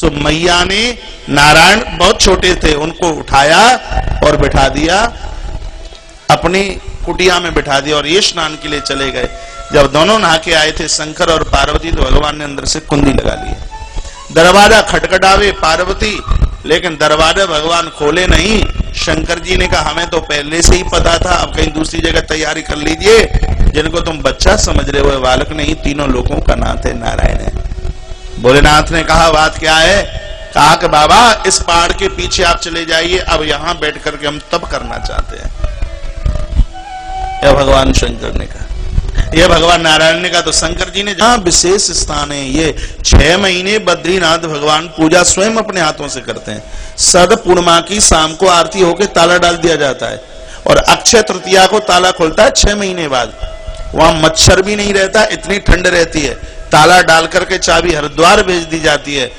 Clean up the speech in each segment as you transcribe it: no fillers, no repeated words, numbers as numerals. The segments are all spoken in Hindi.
सो मैया ने नारायण बहुत छोटे थे, उनको उठाया और बिठा दिया, अपनी कुटिया में बिठा दिया और ये स्नान के लिए चले गए। जब दोनों नहा के आए थे शंकर और पार्वती, तो भगवान ने अंदर से कुंडी लगा ली। दरवाजा खटखटावे पार्वती, लेकिन दरवाजा भगवान खोले नहीं। शंकर जी ने कहा हमें तो पहले से ही पता था, अब कहीं दूसरी जगह तैयारी कर लीजिए, जिनको तुम बच्चा समझ रहे हो बालक नहीं, तीनों लोगों का नाथ है नारायण है। भोलेनाथ ने कहा बात क्या है? कहा कि बाबा इस पहाड़ के पीछे आप चले जाइए, अब यहां बैठ करके हम तब करना चाहते हैं। यह भगवान शंकर ने कहा, यह भगवान नारायण ने कहा। तो शंकर जी ने जहां विशेष स्थान है, ये 6 महीने बद्रीनाथ भगवान पूजा स्वयं अपने हाथों से करते हैं। सद पूर्णिमा की शाम को आरती होकर ताला डाल दिया जाता है और अक्षय तृतीया को ताला खुलता है 6 महीने बाद। वहां मच्छर भी नहीं रहता, इतनी ठंड रहती है। ताला डाल करके चाबी हरिद्वार भेज दी जाती है।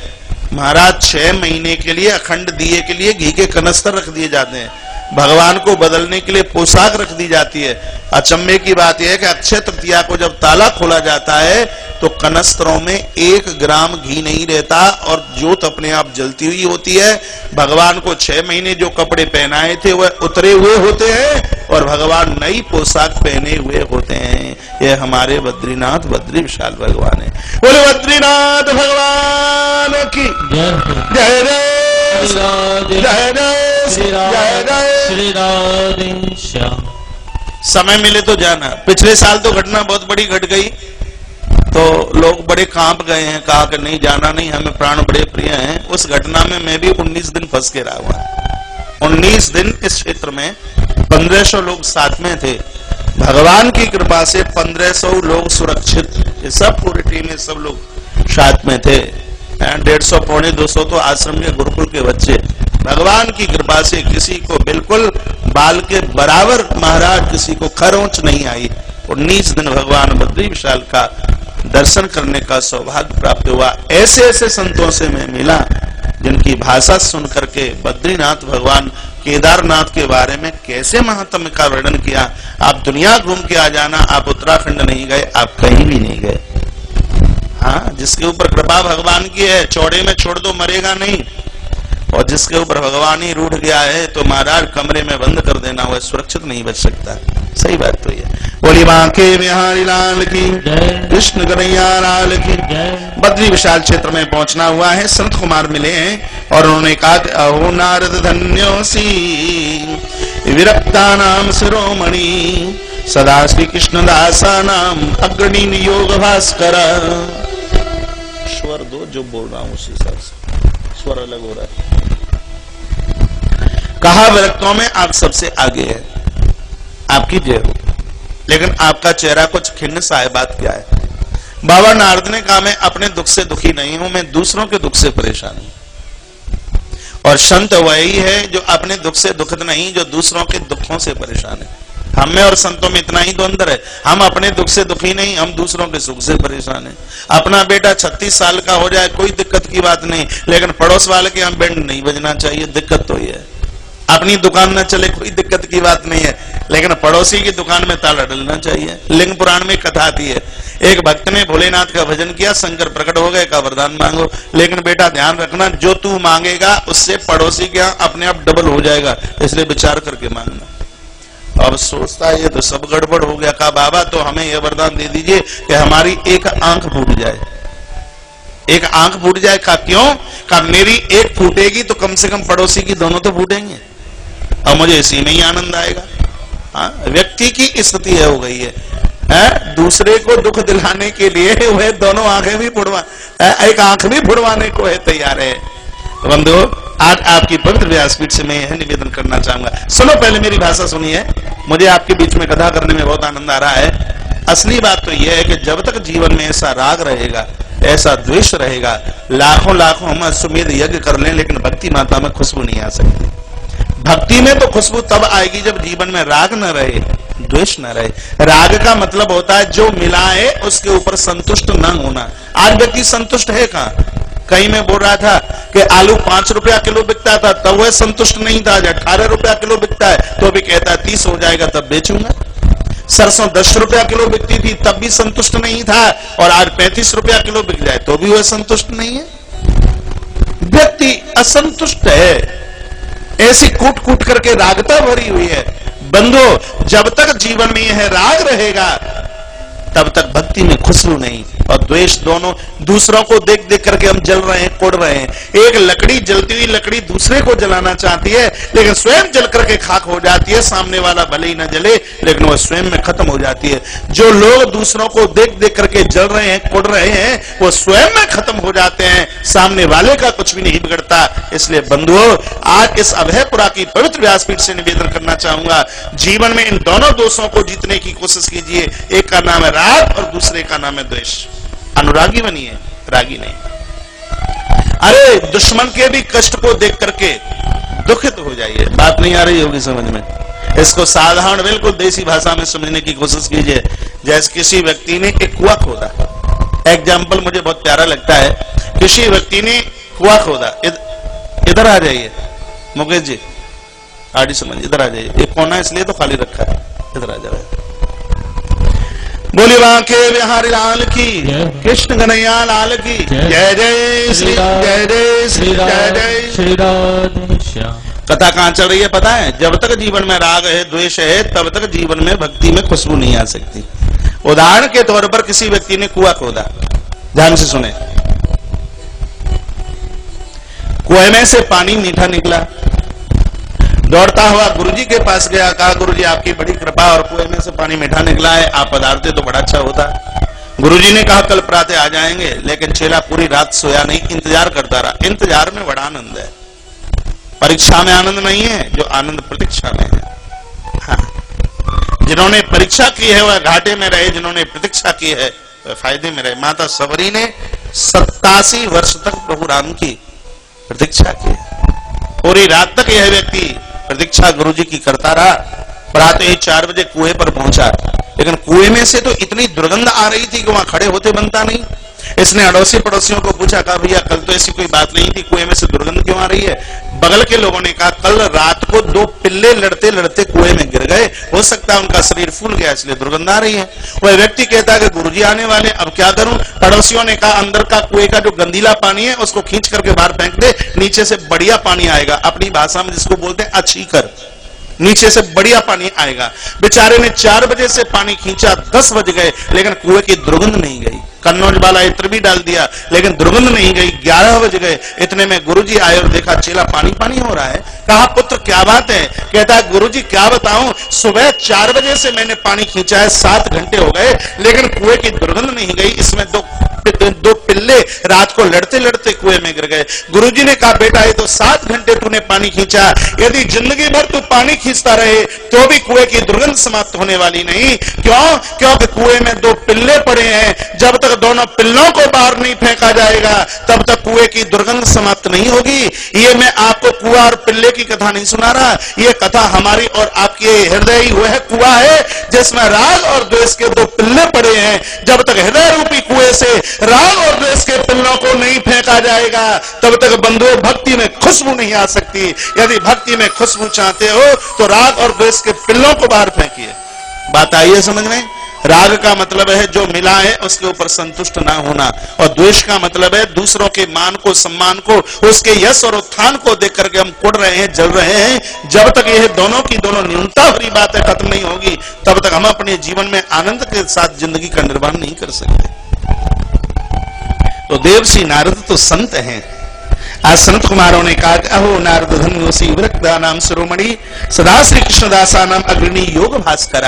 महाराज 6 महीने के लिए अखंड दिए के लिए घी के कनस्तर रख दिए जाते हैं। भगवान को बदलने के लिए पोशाक रख दी जाती है। अचंभे की बात यह है कि अक्षय तृतीया को जब ताला खोला जाता है तो कनस्तरों में 1 ग्राम घी नहीं रहता और ज्योत अपने आप जलती हुई होती है। भगवान को 6 महीने जो कपड़े पहनाए थे वह उतरे हुए होते हैं और भगवान नई पोशाक पहने हुए होते हैं। यह हमारे बद्रीनाथ बद्री विशाल भगवान है। बोले बद्रीनाथ भगवान की जय जय जय जय जय। समय मिले तो जाना। पिछले साल तो घटना बहुत बड़ी घट गई, तो लोग बड़े कांप गए हैं, कहा कि नहीं जाना नहीं, हमें प्राण बड़े प्रिय हैं। उस घटना में मैं भी 19 दिन फंस के रहा हुआ। 19 दिन इस क्षेत्र में 1500 लोग साथ में थे। भगवान की कृपा से 1500 लोग सुरक्षित, ये सब पूरी टीम में सब लोग साथ में थे। 150 पौने 200 तो आश्रम के गुरुकुल के बच्चे। भगवान की कृपा से किसी को बिल्कुल बाल के बराबर महाराज किसी को खरोंच नहीं आई। 19 दिन भगवान बद्री विशाल का दर्शन करने का सौभाग्य प्राप्त हुआ। ऐसे ऐसे संतों से मैं मिला जिनकी भाषा सुन करके बद्रीनाथ भगवान केदारनाथ के बारे में कैसे महात्म्य का वर्णन किया। आप दुनिया घूम के आ जाना, आप उत्तराखंड नहीं गए, आप कहीं भी नहीं गए। हाँ, जिसके ऊपर कृपा भगवान की है, चौड़े में छोड़ दो मरेगा नहीं, और जिसके ऊपर भगवान ही रूठ गया है तो महाराज कमरे में बंद कर देना, वह सुरक्षित नहीं बच सकता। सही बात तो ये। बोली बांके बिहारी लाल की, कृष्ण कन्हैया लाल की। बद्री विशाल क्षेत्र में पहुंचना हुआ है। संत कुमार मिले हैं और उन्होंने कहा अहो नारद धन्योसी विरक्ता नाम शिरोमणि सदा श्री कृष्ण दासा नाम अग्रणी योग भास्कर। स्वर दो, जो बोल रहा हूं उसी हिसाब से स्वर अलग हो रहा है। कहा विरक्तों में आप सबसे आगे है, आपकी जय हो, लेकिन आपका चेहरा कुछ खिन्न सा है। बात क्या है? बाबा नारद ने कहा मैं अपने दुख से दुखी नहीं हूं, मैं दूसरों के दुख से परेशान हूं। और संत वही है जो अपने दुख से दुखित नहीं, जो दूसरों के दुखों से परेशान है। हम में और संतों में इतना ही तो अंदर है, हम अपने दुख से दुखी नहीं, हम दूसरों के सुख से परेशान है। अपना बेटा 36 साल का हो जाए कोई दिक्कत की बात नहीं, लेकिन पड़ोस वाले के हम बैंड नहीं बजना चाहिए, दिक्कत तो ये है। अपनी दुकान न चले कोई दिक्कत की बात नहीं है, लेकिन पड़ोसी की दुकान में ताला डलना चाहिए। लिंग पुराण में कथा आती है, एक भक्त ने भोलेनाथ का भजन किया, शंकर प्रकट हो गए, का वरदान मांगो, लेकिन बेटा ध्यान रखना जो तू मांगेगा उससे पड़ोसी के यहाँ अपने आप डबल हो जाएगा, इसलिए विचार करके मांगना। अब सोचता है ये तो सब गड़बड़ हो गया। कहा बाबा तो हमें यह वरदान दे दीजिए कि हमारी एक आंख फूट जाए, एक आंख फूट जाए। कहा क्यों? कहा मेरी एक फूटेगी तो कम से कम पड़ोसी की दोनों तो फूटेंगे और मुझे इसी में ही आनंद आएगा। हाँ, व्यक्ति की स्थिति हो गई है, दूसरे को दुख दिलाने के लिए वह दोनों आंखें भी फुड़वा, एक आंख भी फुड़वाने को है तैयार है। बंधु, आज आपकी पवित्र व्यासपीठ से मैं यह निवेदन करना चाहूंगा। सुनो, पहले मेरी भाषा सुनिए, मुझे आपके बीच में कथा करने में बहुत आनंद आ रहा है। असली बात तो यह है कि जब तक जीवन में ऐसा राग रहेगा, ऐसा द्वेष रहेगा, लाखों लाखों हम अश्वमेध यज्ञ कर लें, लेकिन भक्ति माता में खुशबू नहीं आ सकती। भक्ति में तो खुशबू तब आएगी जब जीवन में राग न रहे, द्वेष न रहे। राग का मतलब होता है जो मिला है उसके ऊपर संतुष्ट न होना। आज व्यक्ति संतुष्ट है कहां? कहीं मैं बोल रहा था कि आलू 5 रुपया किलो बिकता था, तब वह संतुष्ट नहीं था। आज 18 रुपया किलो बिकता है तो भी कहता है 30 हो जाएगा तब बेचूंगा। सरसों 10 रुपया किलो बिकती थी तब भी संतुष्ट नहीं था, और आज 35 रुपया किलो बिक जाए तो भी वह संतुष्ट नहीं है। असंतुष्ट है, ऐसी कूट कूट करके रागता भरी हुई है। बंधु, जब तक जीवन में यह राग रहेगा तब तक भक्ति में खुशबू नहीं, और द्वेष दोनों दूसरों को देख देख करके हम जल रहे हैं, कोड़ रहे हैं। एक लकड़ी, जलती हुई लकड़ी दूसरे को जलाना चाहती है, लेकिन स्वयं जल करके खाक हो जाती है। सामने वाला भले ही न जले, लेकिन वह स्वयं में खत्म हो जाती है। जो लोग दूसरों को देख देख करके जल रहे हैं, कोड़ रहे हैं, वो स्वयं में खत्म हो जाते हैं, सामने वाले का कुछ भी नहीं बिगड़ता। इसलिए बंधुओं, आज इस अभयपुरा की पवित्र व्यासपीठ से निवेदन करना चाहूंगा, जीवन में इन दोनों दोषों को जीतने की कोशिश कीजिए। एक का नाम है राग और दूसरे का नाम है द्वेष। अनुरागी बनिए, रागी नहीं। अरे दुश्मन के भी कष्ट को देख करके दुखित हो जाइए। बात नहीं आ रही होगी समझ में? इसको साधारण बिल्कुल देसी भाषा में समझने की कोशिश कीजिए। जैसे किसी व्यक्ति ने एक कुआं खोदा, एग्जाम्पल मुझे बहुत प्यारा लगता है। किसी व्यक्ति ने कुआं खोदा, इधर आ जाइए मुकेश जी, आड़ी समझ, इधर आ जाइए। एक कोना इसलिए तो खाली रखा है, इधर आ जाए। बोली बांके बिहारी लाल की, कृष्ण कन्हैया लाल की जय। जय श्री, जय जय श्री, जय जय श्री राधे श्याम। कथा कहां चल रही है पता है? जब तक जीवन में राग है, द्वेष है, तब तक जीवन में भक्ति में खुशबू नहीं आ सकती। उदाहरण के तौर पर किसी व्यक्ति ने कुआं खोदा, ध्यान से सुने। कुएं में से पानी मीठा निकला, दौड़ता हुआ गुरुजी के पास गया, कहा गुरुजी आपकी बड़ी कृपा और कुएं में से पानी मीठा निकला है, आप पधारते तो बड़ा अच्छा होता। गुरुजी ने कहा कल प्रातः आ जाएंगे, लेकिन चेला पूरी रात सोया नहीं, इंतजार करता रहा। इंतजार में बड़ा आनंद है, परीक्षा में आनंद नहीं है, जो आनंद प्रतीक्षा में है। हाँ। जिन्होंने परीक्षा की है वह घाटे में रहे, जिन्होंने प्रतीक्षा की है वह फायदे में रहे। माता सबरी ने 87 वर्ष तक प्रभु राम की प्रतीक्षा की है। पूरी रात तक यह व्यक्ति प्रतीक्षा गुरुजी की करता रहा। प्रातः ही 4 बजे कुएं पर पहुंचा, लेकिन कुएं में से तो इतनी दुर्गंध आ रही थी कि वहां खड़े होते बनता नहीं। इसने अड़ोसी पड़ोसियों को पूछा, कहा भैया कल तो ऐसी कोई बात नहीं थी, कुएं में से दुर्गंध क्यों आ रही है? बगल के लोगों ने कहा कल रात को 2 पिल्ले लड़ते लड़ते कुएं में गिर गए, हो सकता है उनका शरीर फूल गया इसलिए दुर्गंध आ रही है। वह व्यक्ति कहता है कि गुरुजी आने वाले, अब क्या करूं? पड़ोसियों ने कहा अंदर का कुएं का जो गंदीला पानी है उसको खींच करके बाहर फेंक दे, नीचे से बढ़िया पानी आएगा। अपनी भाषा में जिसको बोलते हैं अच्छीकर, नीचे से बढ़िया पानी आएगा। बेचारे ने 4 बजे से पानी खींचा, 10 बज गए, लेकिन कुएं की दुर्गंध नहीं गई। कन्नौज वाला इत्र भी डाल दिया, लेकिन दुर्गंध नहीं गई। 11 बज गए, इतने में गुरुजी आए और देखा चेला पानी पानी हो रहा है। कहा पुत्र क्या बात है? कहता है गुरुजी क्या बताऊं, सुबह 4 बजे से मैंने पानी खींचा है, 7 घंटे हो गए, लेकिन कुएं की दुर्गंध नहीं गई। इसमें दो पिल्ले रात को लड़ते लड़ते कुएं में गिर गए। गुरुजी ने कहा बेटा ये तो 7 घंटे तूने पानी खींचा, यदि जिंदगी भर तू पानी खींचता रहे तो भी कुएं की दुर्गंध समाप्त होने वाली नहीं। क्यों? क्योंकि कुएं में 2 पिल्ले पड़े हैं, जब तक दोनों पिल्लों को बाहर नहीं फेंका जाएगा तब तक कुएं की दुर्गंध समाप्त नहीं होगी। ये मैं आपको कुआं और पिल्ले की कथा नहीं सुना रहा, ये कथा हमारी और आपके हृदय ही वह कुआं है जिसमें राग और द्वेष के 2 पिल्ले पड़े हैं। जब तक हृदय रूपी कुएं से राग और द्वेष के पिल्लों को नहीं फेंका जाएगा तब तक बंधुओं भक्ति में खुशबू नहीं आ सकती। यदि भक्ति में खुशबू चाहते हो तो राग और द्वेष के पिल्लों को बाहर फेंकिए। बात आई है समझ में? राग का मतलब है जो मिला है उसके ऊपर संतुष्ट ना होना, और द्वेष का मतलब है दूसरों के मान को, सम्मान को, उसके यश और उत्थान को देख करके हम कुड़ रहे हैं, जल रहे हैं। जब तक यह दोनों की दोनों न्यूनता भरी बातें खत्म नहीं होगी तब तक हम अपने जीवन में आनंद के साथ जिंदगी का निर्माण नहीं कर सकते। तो देवसी नारद तो संत हैं। आज संत कुमारों ने कहा अहो नारद धन्योसी वृक्ता नाम शिरोमणि सदा श्री कृष्णदासा नाम अग्रणी योग भास्कर।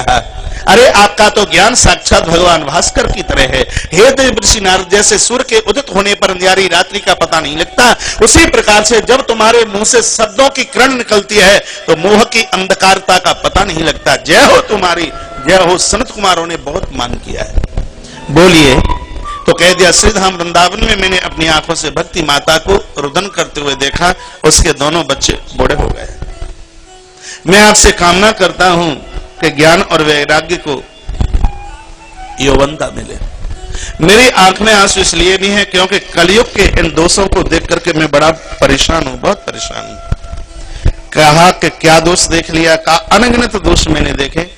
अरे आपका तो ज्ञान साक्षात भगवान भास्कर की तरह है। हे देव ऋषि नारद, जैसे सूर्य के उदित होने पर अंधियारी रात्रि का पता नहीं लगता, उसी प्रकार से जब तुम्हारे मुंह से शब्दों की किरण निकलती है तो मोह की अंधकारता का पता नहीं लगता। जय हो तुम्हारी, जय हो। संत कुमारों ने बहुत मान किया है। बोलिए। तो कह दिया श्रीधाम वृंदावन में मैंने अपनी आंखों से भक्ति माता को रुदन करते हुए देखा, उसके दोनों बच्चे बूढ़े हो गए। मैं आपसे कामना करता हूं कि ज्ञान और वैराग्य को यौवनता मिले। मेरी आंख में आंसू इसलिए भी है क्योंकि कलयुग के इन दोषों को देख करके मैं बड़ा परेशान हूं, बहुत परेशान हूं। कहा कि क्या दोष देख लिया? कहा अनगिनत दोष मैंने देखे।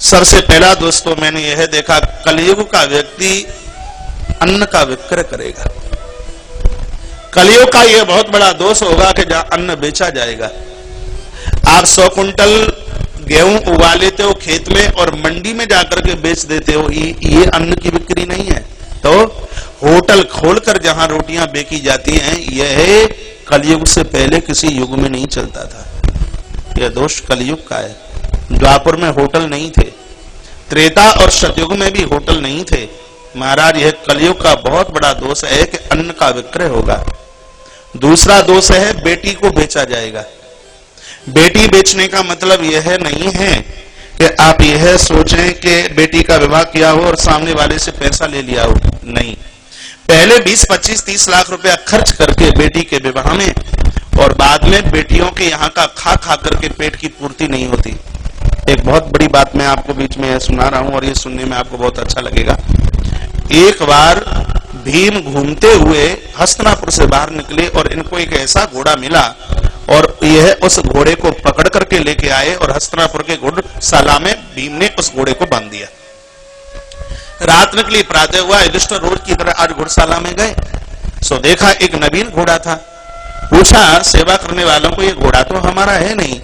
सबसे पहला दोष तो मैंने यह देखा, कलयुग का व्यक्ति अन्न का विक्रय करेगा। कलयुग का यह बहुत बड़ा दोष होगा कि जहां अन्न बेचा जाएगा, आप 100 कुंटल गेहूं उगा लेते हो खेत में और मंडी में जाकर के बेच देते हो, ये अन्न की बिक्री नहीं है। तो होटल खोलकर जहां रोटियां बेची जाती हैं, यह कलयुग से पहले किसी युग में नहीं चलता था। यह दोष कलयुग का है। द्वापर में होटल नहीं थे, त्रेता और सतयुग में भी होटल नहीं थे। महाराज, यह कलयुग का बहुत बड़ा दोष है कि अन्न का विक्रय होगा। दूसरा दोष है बेटी को बेचा जाएगा। बेटी बेचने का मतलब यह नहीं है कि आप यह सोचें कि बेटी का विवाह किया हो और सामने वाले से पैसा ले लिया हो, नहीं। पहले 20, 25, 30 लाख रुपया खर्च करके बेटी के विवाह में, और बाद में बेटियों के यहाँ का खा खा करके पेट की पूर्ति नहीं होती। एक बहुत बड़ी बात मैं आपको बीच में सुना रहा हूं और ये सुनने में आपको बहुत अच्छा लगेगा। एक बार भीम घूमते हुए हस्तिनापुर से बाहर निकले और इनको एक ऐसा घोड़ा मिला और यह उस घोड़े को पकड़ करके लेके आए और हस्तिनापुर के घुड़शाला में भीम ने उस घोड़े को बांध दिया। रात निकली, प्रातः हुआ, युधिष्ठिर रोज की तरह आज घुड़शाला में गए। सो देखा एक नवीन घोड़ा था। पूछा सेवा करने वालों को, ये घोड़ा तो हमारा है नहीं,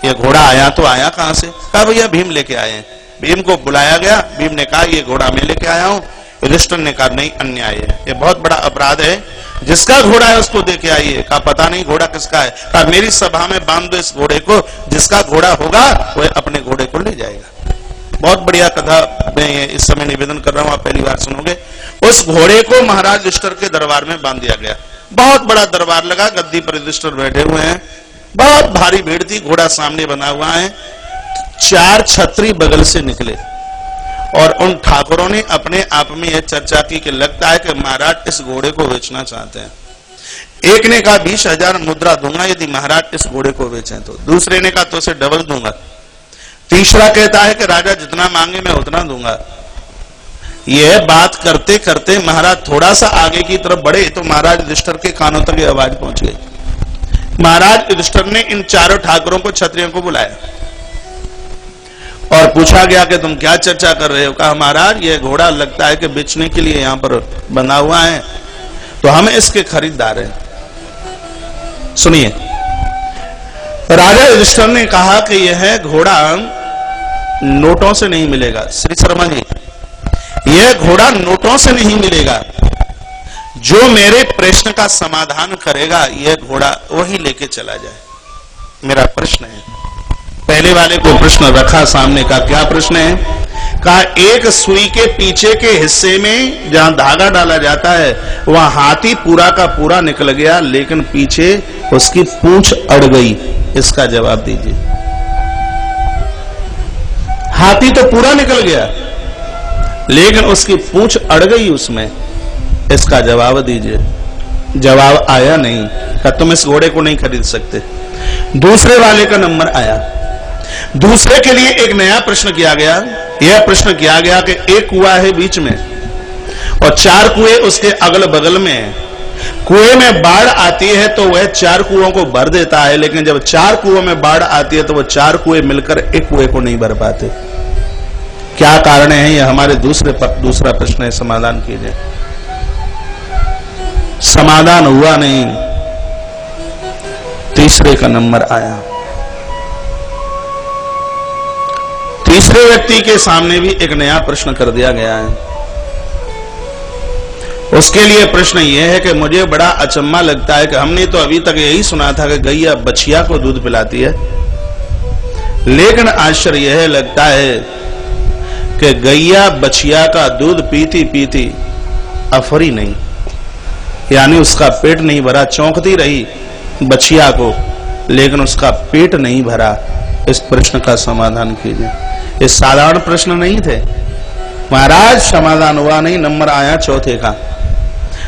ये घोड़ा आया तो आया कहां से? कहा भैया भीम लेके आए हैं। भीम को बुलाया गया, भीम ने कहा ये घोड़ा मैं लेके आया हूं। युधिष्ठिर ने कहा नहीं, अन्याय है, ये बहुत बड़ा अपराध है, जिसका घोड़ा है उसको देके आइए। कहा पता नहीं घोड़ा किसका है। कहा मेरी सभा में बांध दो इस घोड़े को, जिसका घोड़ा होगा वह अपने घोड़े को ले जाएगा। बहुत बढ़िया कथा मैं इस समय निवेदन कर रहा हूं, आप पहली बार सुनोगे। उस घोड़े को महाराज युधिष्ठिर के दरबार में बांध दिया गया। बहुत बड़ा दरबार लगा, गद्दी पर युधिष्ठिर बैठे हुए हैं, बहुत भारी भीड़ थी, घोड़ा सामने बना हुआ है। 4 छत्री बगल से निकले और उन ठाकुरों ने अपने आप में यह चर्चा की कि लगता है कि महाराज इस घोड़े को बेचना चाहते हैं। एक ने कहा 20,000 मुद्रा दूंगा यदि महाराज इस घोड़े को बेचें तो। दूसरे ने कहा तो उसे डबल दूंगा। तीसरा कहता है कि राजा जितना मांगे मैं उतना दूंगा। यह बात करते करते महाराज थोड़ा सा आगे की तरफ बढ़े तो महाराज युधिष्ठिर के कानों तक यह आवाज पहुंच गई। महाराज युधिष्ठिर ने इन चारों ठाकुरों को, क्षत्रियों को बुलाया और पूछा गया कि तुम क्या चर्चा कर रहे हो? कहा महाराज ये घोड़ा लगता है कि बेचने के लिए यहां पर बना हुआ है, तो हम इसके खरीदार हैं। सुनिए, राजा युधिष्ठिर ने कहा कि यह घोड़ा नोटों से नहीं मिलेगा। श्री शर्मा जी, यह घोड़ा नोटों से नहीं मिलेगा। जो मेरे प्रश्न का समाधान करेगा यह घोड़ा वही लेके चला जाए। मेरा प्रश्न है, पहले वाले को प्रश्न रखा सामने का, क्या प्रश्न है? कहा एक सुई के पीछे के हिस्से में जहां धागा डाला जाता है वहां हाथी पूरा का पूरा निकल गया, लेकिन पीछे उसकी पूंछ अड़ गई। इसका जवाब दीजिए। हाथी तो पूरा निकल गया लेकिन उसकी पूंछ अड़ गई उसमें। इसका जवाब दीजिए। जवाब आया नहीं। कहा तुम इस घोड़े को नहीं खरीद सकते। दूसरे वाले का नंबर आया। दूसरे के लिए एक नया प्रश्न किया गया। यह प्रश्न किया गया कि एक कुआं है बीच में और 4 कुएं उसके अगल बगल में है। कुएं में बाढ़ आती है तो वह 4 कुओं को भर देता है, लेकिन जब 4 कुओं में बाढ़ आती है तो वह 4 कुएं मिलकर एक कुएं को नहीं भर पाते। क्या कारण है? यह हमारे दूसरा प्रश्न है। समाधान कीजिए। समाधान हुआ नहीं। तीसरे का नंबर आया। तीसरे व्यक्ति के सामने भी एक नया प्रश्न कर दिया गया है। उसके लिए प्रश्न यह है कि मुझे बड़ा अचंभा लगता है कि हमने तो अभी तक यही सुना था कि गैया बछिया को दूध पिलाती है, लेकिन आश्चर्य यह लगता है कि गैया बछिया का दूध पीती पीती अफरी नहीं, यानी उसका पेट नहीं भरा, चौंकती रही बछिया को, लेकिन उसका पेट नहीं भरा। इस प्रश्न का समाधान कीजिए। ये साधारण प्रश्न नहीं थे महाराज। समाधान हुआ नहीं। नंबर आया चौथे का।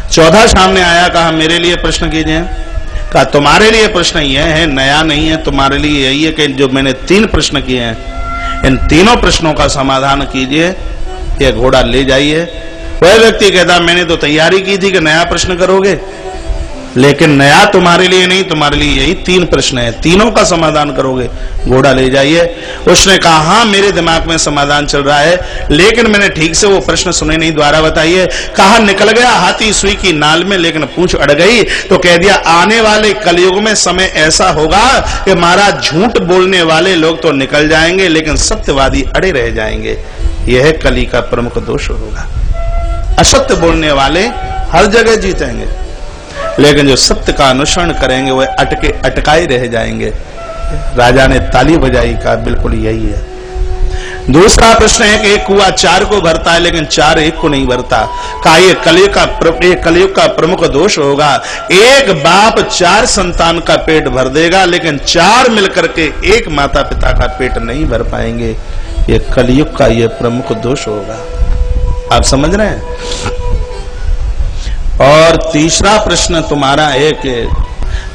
चौथा सामने आया, कहा मेरे लिए प्रश्न कीजिए। कहा तुम्हारे लिए प्रश्न यह है, नया नहीं है, तुम्हारे लिए यही है कि जो मैंने 3 प्रश्न किए हैं इन तीनों प्रश्नों का समाधान कीजिए, यह घोड़ा ले जाइए। वह व्यक्ति कहता मैंने तो तैयारी की थी कि नया प्रश्न करोगे। लेकिन नया तुम्हारे लिए नहीं, तुम्हारे लिए यही 3 प्रश्न है, तीनों का समाधान करोगे, घोड़ा ले जाइए। उसने कहा हाँ मेरे दिमाग में समाधान चल रहा है, लेकिन मैंने ठीक से वो प्रश्न सुने नहीं, दोबारा बताइए। कहा निकल गया हाथी सुई की नाल में, लेकिन पूंछ अड़ गई। तो कह दिया आने वाले कलयुग में समय ऐसा होगा कि महाराज झूठ बोलने वाले लोग तो निकल जाएंगे, लेकिन सत्यवादी अड़े रह जाएंगे। यह कली का प्रमुख दोष होगा। असत्य बोलने वाले हर जगह जीतेंगे, लेकिन जो सत्य का अनुसरण करेंगे वह अटकाए रह जाएंगे। राजा ने ताली बजाई, का बिल्कुल यही है। दूसरा प्रश्न है कि एक कुआं 4 को भरता है, लेकिन 4 एक को नहीं भरता। कहा यह कलयुग का प्रमुख दोष होगा। एक बाप 4 संतान का पेट भर देगा, लेकिन 4 मिलकर के एक माता पिता का पेट नहीं भर पाएंगे। यह कलयुग का यह प्रमुख दोष होगा। आप समझ रहे हैं? और तीसरा प्रश्न तुम्हारा है कि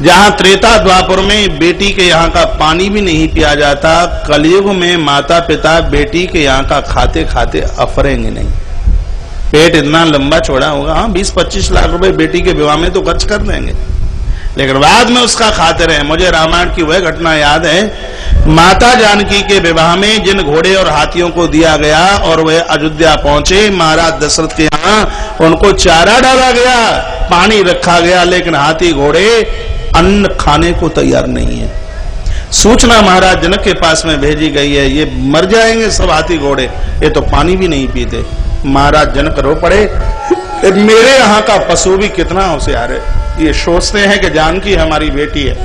जहां त्रेता द्वापर में बेटी के यहाँ का पानी भी नहीं पिया जाता, कलयुग में माता पिता बेटी के यहाँ का खाते खाते अफरेंगे नहीं। पेट इतना लंबा चौड़ा होगा, हाँ 20-25 लाख रुपए बेटी के विवाह में तो खर्च कर देंगे, लेकिन बाद में उसका खाते रहे। मुझे रामायण की वह घटना याद है, माता जानकी के विवाह में जिन घोड़े और हाथियों को दिया गया और वह अयोध्या पहुंचे, महाराज दशरथ के यहाँ उनको चारा डाला गया, पानी रखा गया, लेकिन हाथी घोड़े अन्न खाने को तैयार नहीं है। सूचना महाराज जनक के पास में भेजी गई है, ये मर जाएंगे सब हाथी घोड़े, ये तो पानी भी नहीं पीते। महाराज जनक रो पड़े, मेरे यहाँ का पशु भी कितना होशियार है, ये सोचते हैं कि जानकी हमारी बेटी है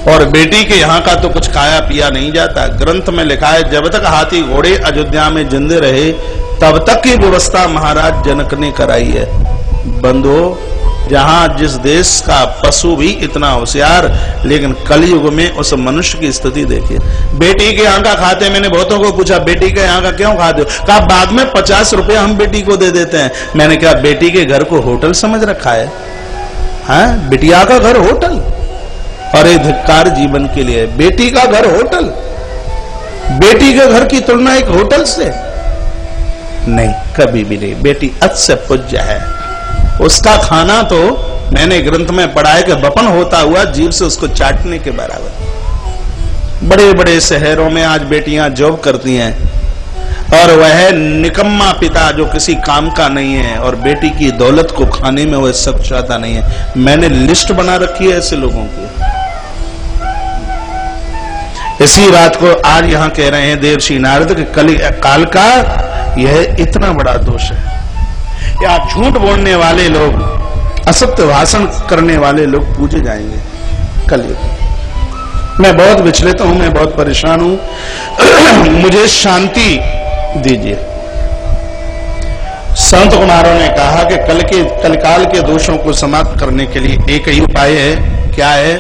और बेटी के यहाँ का तो कुछ खाया पिया नहीं जाता। ग्रंथ में लिखा है जब तक हाथी घोड़े अयोध्या में जिंदे रहे तब तक की व्यवस्था महाराज जनक ने कराई है। बंधुओं, जहां जिस देश का पशु भी इतना होशियार, लेकिन कलयुग में उस मनुष्य की स्थिति देखिए। बेटी के यहाँ का खाते, मैंने बहुतों को पूछा बेटी के यहाँ का क्यों खाते हो? कहा बाद में 50 रुपया हम बेटी को दे देते हैं। मैंने कहा बेटी के घर को होटल समझ रखा है? हाँ, बिटिया का घर होटल, और एक धिक्कार जीवन के लिए। बेटी का घर होटल, बेटी के घर की तुलना एक होटल से नहीं, कभी भी नहीं। बेटी अत्य पूज्य है, उसका खाना तो मैंने ग्रंथ में पढ़ा है कि बपन होता हुआ जीभ से उसको चाटने के बराबर। बड़े बड़े शहरों में आज बेटियां जॉब करती हैं और वह निकम्मा पिता जो किसी काम का नहीं है और बेटी की दौलत को खाने में वह सख्त चाहता नहीं है। मैंने लिस्ट बना रखी है ऐसे लोगों की। इसी बात को आज यहां कह रहे हैं देवर्षि नारद कि काल का यह इतना बड़ा दोष है। या झूठ बोलने वाले लोग, असत्य भाषण करने वाले लोग पूजे जाएंगे कलयुग। मैं बहुत विचलित हूं, मैं बहुत परेशान हूं, मुझे शांति दीजिए। संत कुमारों ने कहा कि कलकाल के दोषों को समाप्त करने के लिए एक ही उपाय है। क्या है?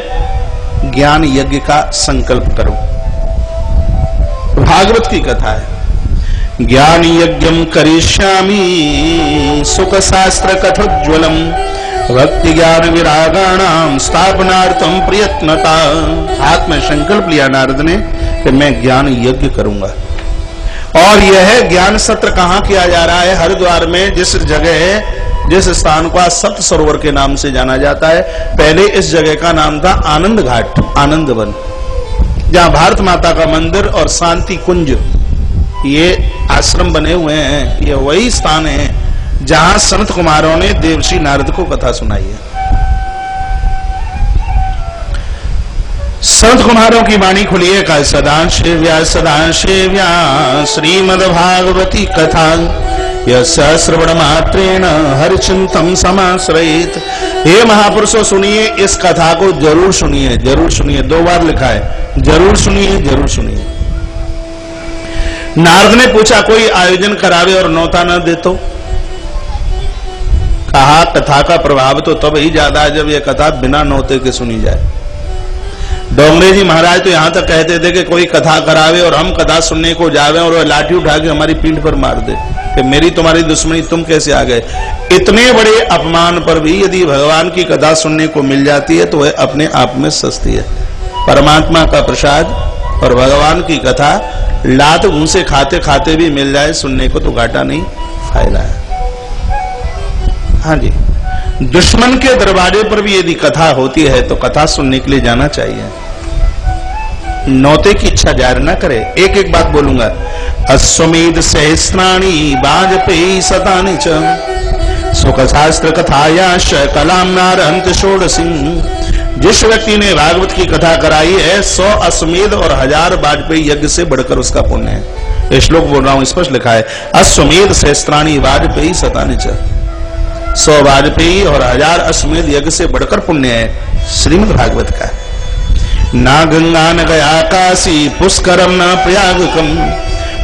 ज्ञान यज्ञ का संकल्प करो। भागवत की कथा है, ज्ञान यज्ञम करिष्यामि सुख शास्त्र कथोज्वलम भक्ति ज्ञान विरागाणाम स्थापनार्थम प्रयत्नता। हाथ में संकल्प लिया नारद ने कि मैं ज्ञान यज्ञ करूंगा। और यह ज्ञान सत्र कहां किया जा रहा है? हरिद्वार में, जिस जगह जिस स्थान को सप्त सरोवर के नाम से जाना जाता है। पहले इस जगह का नाम था आनंद घाट, आनंद वन, जहां भारत माता का मंदिर और शांति कुंज ये आश्रम बने हुए हैं। ये वही स्थान है जहां संत कुमारों ने देवर्षि नारद को कथा सुनाई है। संत कुमारों की वाणी खुलिए का सदाशिव्या श्रीमद्भागवती कथा यश्रवण मात्रेण हरिचिंतम समाश्रयित। हे महापुरुषों, सुनिए इस कथा को, जरूर सुनिए, जरूर सुनिए। 2 बार लिखा है, जरूर सुनिए, जरूर सुनिए। नारद ने पूछा कोई आयोजन करावे और नौता न दे तो? कहा कथा का प्रभाव तो तब ही ज्यादा है जब यह कथा बिना नौते के सुनी जाए। डोंगरे जी महाराज तो यहां तक कहते थे कि कोई कथा करावे और हम कथा सुनने को जावे और वह लाठी उठा के हमारी पीठ पर मार दे कि मेरी तुम्हारी दुश्मनी, तुम कैसे आ गए। इतने बड़े अपमान पर भी यदि भगवान की कथा सुनने को मिल जाती है तो वह अपने आप में सस्ती है। परमात्मा का प्रसाद और भगवान की कथा लात घूंसे खाते खाते भी मिल जाए, सुनने को तो घाटा नहीं, फायदा है। हाँ जी, दुश्मन के दरवाजे पर भी यदि कथा होती है तो कथा सुनने के लिए जाना चाहिए, नौते की इच्छा जाहिर ना करे। एक एक बात बोलूंगा। अश्वमेध सहस्राणी वाजपेयी शतानि च सुख शास्त्र कथायाश कलाम नारहंत षोडशी। जिस व्यक्ति ने भागवत की कथा कराई है 100 अश्वमेध और 1000 वाजपेयी यज्ञ से बढ़कर उसका पुण्य है। ये श्लोक बोल रहा हूं, स्पष्ट लिखा है, अश्वमेध सहस्राणी वाजपेयी शतानि च। 100 वाजपेयी और 1000 अश्वमेध यज्ञ से बढ़कर पुण्य है श्रीमद् भागवत का। ना गंगा न गया काशी पुष्करम न प्रयागकम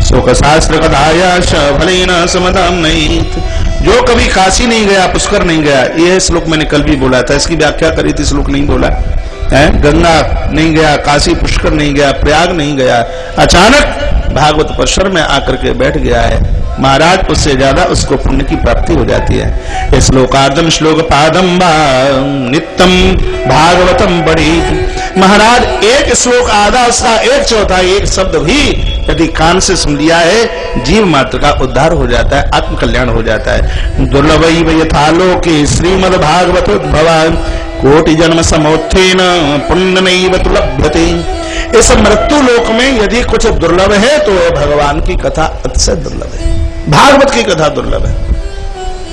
शोक शास्त्र कथायाश भले न समदाम नहीं। जो कभी काशी नहीं गया, पुष्कर नहीं गया, यह श्लोक मैंने कल भी बोला था, इसकी व्याख्या करी थी, श्लोक नहीं बोला है। गंगा नहीं गया, काशी पुष्कर नहीं गया, प्रयाग नहीं गया, अचानक भागवत परिसर में आकर के बैठ गया है महाराज, उससे ज्यादा उसको पुण्य की प्राप्ति हो जाती है। श्लोकार्धम श्लोक पादम नित्यम भागवतम बड़ी। महाराज एक श्लोक आधा, उसका 1/4 एक शब्द भी यदि कान से सुन लिया है, जीव मात्र का उद्धार हो जाता है, आत्म कल्याण हो जाता है। दुर्लभ यथालोके श्रीमद् भागवत भगवान कोटि जन्म समोत्थेन पुण्य नैव लभ्यते। इस मृत्यु लोक में यदि कुछ दुर्लभ है तो भगवान की कथा अतिशय दुर्लभ है, भागवत की कथा दुर्लभ है।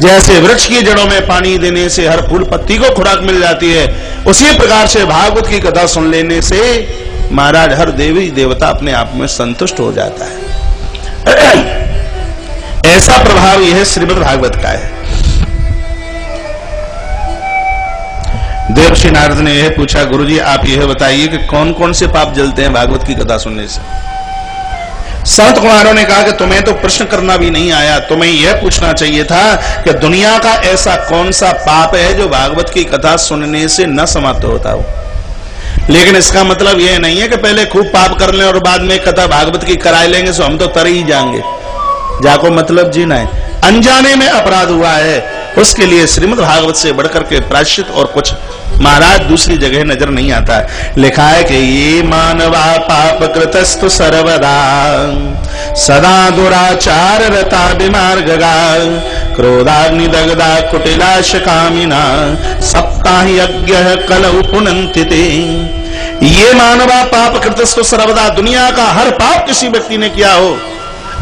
जैसे वृक्ष की जड़ों में पानी देने से हर फूल पत्ती को खुराक मिल जाती है, उसी प्रकार से भागवत की कथा सुन लेने से महाराज हर देवी देवता अपने आप में संतुष्ट हो जाता है। ऐसा प्रभाव यह श्रीमद् भागवत का है। देवर्षि नारद ने यह पूछा, गुरुजी आप यह बताइए कि कौन कौन से पाप जलते हैं भागवत की कथा सुनने से। संत कुमारों ने कहा कि तुम्हें तो प्रश्न करना भी नहीं आया, तुम्हें यह पूछना चाहिए था कि दुनिया का ऐसा कौन सा पाप है जो भागवत की कथा सुनने से न समाप्त होता हो। लेकिन इसका मतलब यह नहीं है कि पहले खूब पाप कर लें और बाद में कथा भागवत की कराए लेंगे सो हम तो तर ही जाएंगे। जाको मतलब जीना है, अनजाने में अपराध हुआ है, उसके लिए श्रीमद् भागवत से बढ़कर के प्रायश्चित और कुछ महाराज दूसरी जगह नजर नहीं आता है। लिखा है कि ये मानवा पाप कृतस्तु सर्वदा सदा दुराचार रता विमार्गगा क्रोधाग्नि दग्धा कुटिलाश कामिना सप्ताह यज्ञ कलौ पुनन्ति ते। ये मानवा पाप कृतस्तु सर्वदा, दुनिया का हर पाप किसी व्यक्ति ने किया हो,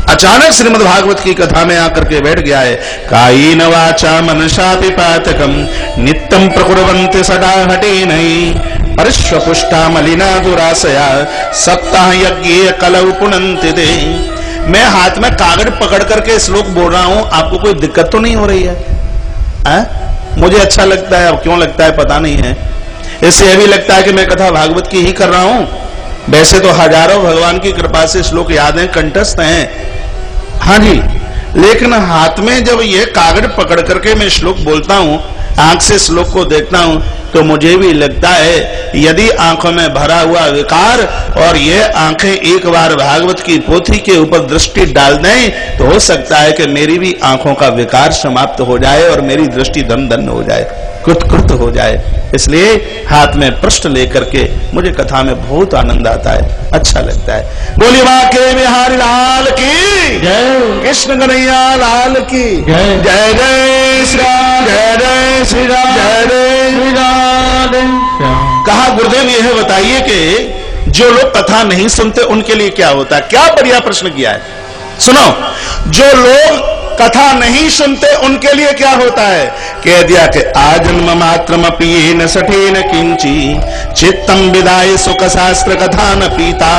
अचानक श्रीमद् भागवत की कथा में आकर के बैठ गया है। कायेन वाचा मनसा पिपातकम नित्यम प्रकुर्वन्ति सदा हटे नहीं परिश्व पुष्टा मलिना दुराशया सप्ताह यज्ञ कलौ पुनन्ति ते। मैं हाथ में कागज पकड़ करके श्लोक बोल रहा हूं, आपको कोई दिक्कत तो नहीं हो रही है? मुझे अच्छा लगता है, अब क्यों लगता है पता नहीं है। इससे यह भी लगता है कि मैं कथा भागवत की ही कर रहा हूं। वैसे तो हजारों भगवान की कृपा से श्लोक याद हैं, कंठस्थ हैं, हाँ जी, लेकिन हाथ में जब ये कागज पकड़ करके मैं श्लोक बोलता हूं, आंख से श्लोक को देखता हूं, तो मुझे भी लगता है यदि आंखों में भरा हुआ विकार और ये आंखें एक बार भागवत की पोथी के ऊपर दृष्टि डाल दें तो हो सकता है कि मेरी भी आंखों का विकार समाप्त हो जाए और मेरी दृष्टि धन धन हो जाए, कृत हो जाए। इसलिए हाथ में पृष्ठ लेकर के मुझे कथा में बहुत आनंद आता है, अच्छा लगता है। बोलिए बांके बिहारी लाल की जय, कृष्ण कन्हैया लाल की जय, जय जय श्री राम, जय जय श्री राम, जय जय श्री राम। कहा गुरुदेव यह बताइए कि जो लोग कथा नहीं सुनते उनके लिए क्या होता है? क्या बढ़िया प्रश्न किया है, सुनो। जो लोग कथा नहीं सुनते उनके लिए क्या होता है? कह दिया कि आजन्म मात्रमपि न सठेन किंची चित्तम विदाय सुख शास्त्र कथा न पीता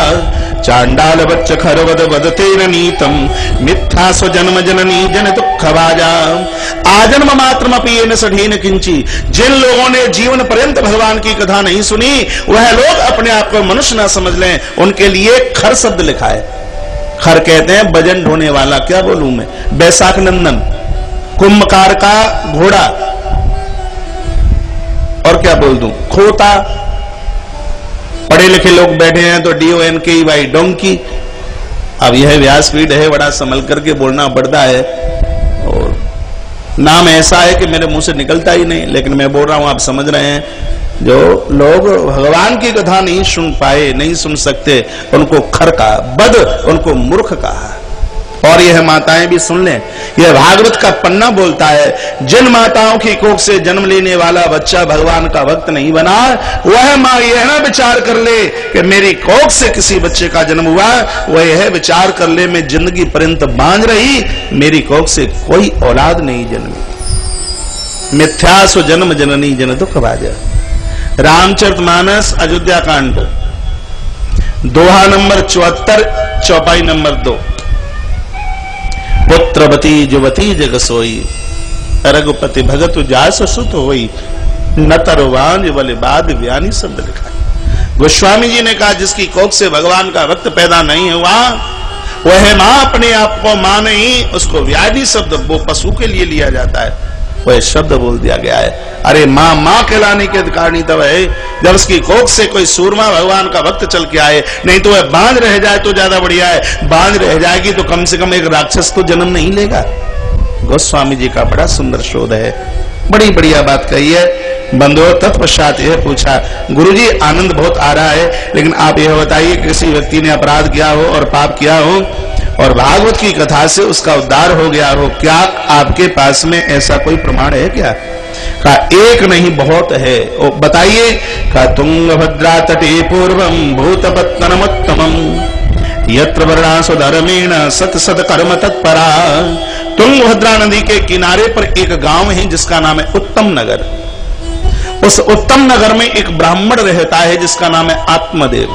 चांडाल बच्च खरवद वदते न नीतम मिथ्या स्वजन्म जननी जन दुख भाजा। आजन्म मात्रमपि न सठेन किंची, जिन लोगों ने जीवन पर्यंत भगवान की कथा नहीं सुनी वह लोग अपने आप को मनुष्य न समझ लें, उनके लिए खर शब्द लिखा है। खर कहते हैं वजन ढोने वाला, क्या बोलूं मैं, बैसाख नंदन, कुंभकार का घोड़ा, और क्या बोल दूं, खोता। पढ़े लिखे लोग बैठे हैं तो DONKEY डोंकी। अब यह व्यासपीठ है, बड़ा संभल करके बोलना पड़ता है और नाम ऐसा है कि मेरे मुंह से निकलता ही नहीं, लेकिन मैं बोल रहा हूं, आप समझ रहे हैं। जो लोग भगवान की कथा नहीं सुन पाए, नहीं सुन सकते, उनको खर कहा, बद उनको मूर्ख कहा। और और यह माताएं भी सुन लें, यह भागवत का पन्ना बोलता है, जिन माताओं की कोख से जन्म लेने वाला बच्चा भगवान का भक्त नहीं बना, वह मां यह ना विचार कर ले कि मेरी कोख से किसी बच्चे का जन्म हुआ, वह यह विचार कर ले मैं जिंदगी पर्यंत बांझ रही, मेरी कोख से कोई औलाद नहीं जन्मी। मिथ्या सो जन्म जननी जन दुख भाजा। रामचरितमानस अयोध्या कांड, दोहा नंबर 74, चौपाई नंबर 2। पुत्रवती जुवती जग सोई, रघुपति भगत जास सुत होई, न तरवान बल बाद व्यानी शब्द लिखा। गोस्वामी जी ने कहा, जिसकी कोख से भगवान का भक्त पैदा नहीं हुआ, वह मां अपने आप को मां नहीं, उसको व्याधि शब्द वो पशु के लिए लिया जाता है, वह शब्द बोल दिया गया है। अरे मां मां कहलाने के अधिकारी तब है जब उसकी कोख से कोई सूरमा भगवान का भक्त चल के आए, नहीं तो वह बांझ रह जाए तो ज्यादा बढ़िया है, बांझ रह जाएगी तो कम से कम एक राक्षस तो जन्म नहीं लेगा। गोस्वामी जी का बड़ा सुंदर शोध है, बड़ी बढ़िया बात कही है। बंधुओं, तत्पश्चात यह पूछा, गुरुजी आनंद बहुत आ रहा है, लेकिन आप यह बताइए किसी व्यक्ति ने अपराध किया हो और पाप किया हो और भागवत की कथा से उसका उद्धार हो गया हो, क्या आपके पास में ऐसा कोई प्रमाण है क्या? कहा एक नहीं बहुत है, बताइए। कहा तुंगभद्रा तटे पूर्वम भूतपत्तनमुत्तमम यत्र वर्णासु धर्मेण सत सत कर्म तत्परा। तुंगभद्रा नदी के किनारे पर एक गांव है जिसका नाम है उत्तम नगर। उस उत्तम नगर में एक ब्राह्मण रहता है जिसका नाम है आत्मदेव।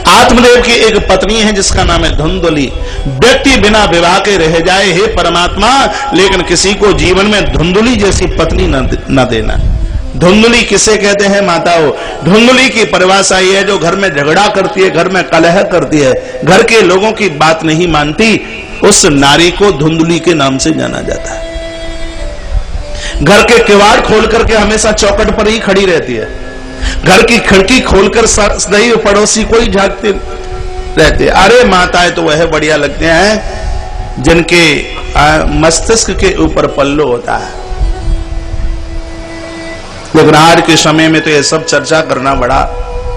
आत्मदेव की एक पत्नी है जिसका नाम है धुंधुली। व्यक्ति बिना विवाह के रह जाए, हे परमात्मा, लेकिन किसी को जीवन में धुंधुली जैसी पत्नी न देना। धुंधुली किसे कहते हैं माताओं? धुंधुली की परिभाषा यह है जो घर में झगड़ा करती है, घर में कलह करती है, घर के लोगों की बात नहीं मानती, उस नारी को धुंधुली के नाम से जाना जाता है। घर के किवाड़ खोल करके हमेशा चौखट पर ही खड़ी रहती है, घर की खिड़की खोलकर सदैव पड़ोसी को ही झांकते रहते। अरे माताएं तो वह बढ़िया लगते हैं जिनके मस्तिष्क के ऊपर पल्लो होता है, लेकिन आज के समय में तो यह सब चर्चा करना बड़ा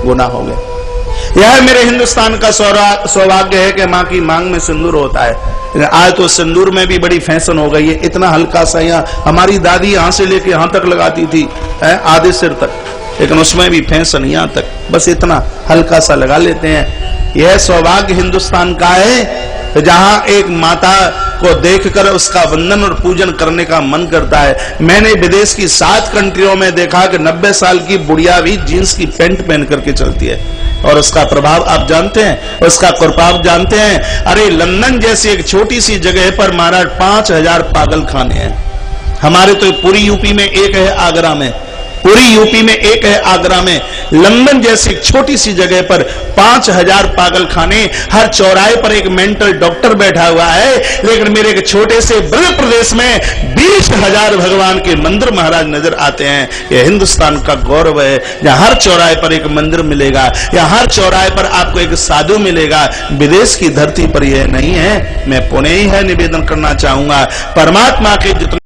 गुनाह हो गया। यह मेरे हिंदुस्तान का सौभाग्य है कि मां की मांग में सिंदूर होता है, लेकिन आज तो सिंदूर में भी बड़ी फैशन हो गई है। इतना हल्का सा, यहाँ हमारी दादी यहां से लेके यहां तक लगाती थी, आधे सिर तक, लेकिन उसमें भी फैशन यहां तक, बस इतना हल्का सा लगा लेते हैं। यह सौभाग्य हिंदुस्तान का है जहां एक माता को देखकर उसका वंदन और पूजन करने का मन करता है। मैंने विदेश की 7 कंट्रियों में देखा कि 90 साल की बुढ़िया भी जींस की पैंट पहन करके चलती है, और उसका प्रभाव आप जानते हैं, उसका कुप्रभाव जानते हैं। अरे लंदन जैसी एक छोटी सी जगह पर महाराज 5000 पागल खाने हैं। हमारे तो पूरी यूपी में एक है आगरा में, पूरी यूपी में एक है आगरा में। लंदन जैसी छोटी सी जगह पर 5000 पागल खाने, हर चौराहे पर एक मेंटल डॉक्टर बैठा हुआ है। लेकिन मेरे एक छोटे से ब्रज प्रदेश में 20,000 भगवान के मंदिर महाराज नजर आते हैं। यह हिंदुस्तान का गौरव है, जहां हर चौराहे पर एक मंदिर मिलेगा, या हर चौराहे पर आपको एक साधु मिलेगा। विदेश की धरती पर यह नहीं है। मैं पुणे ही है निवेदन करना चाहूंगा, परमात्मा के जितने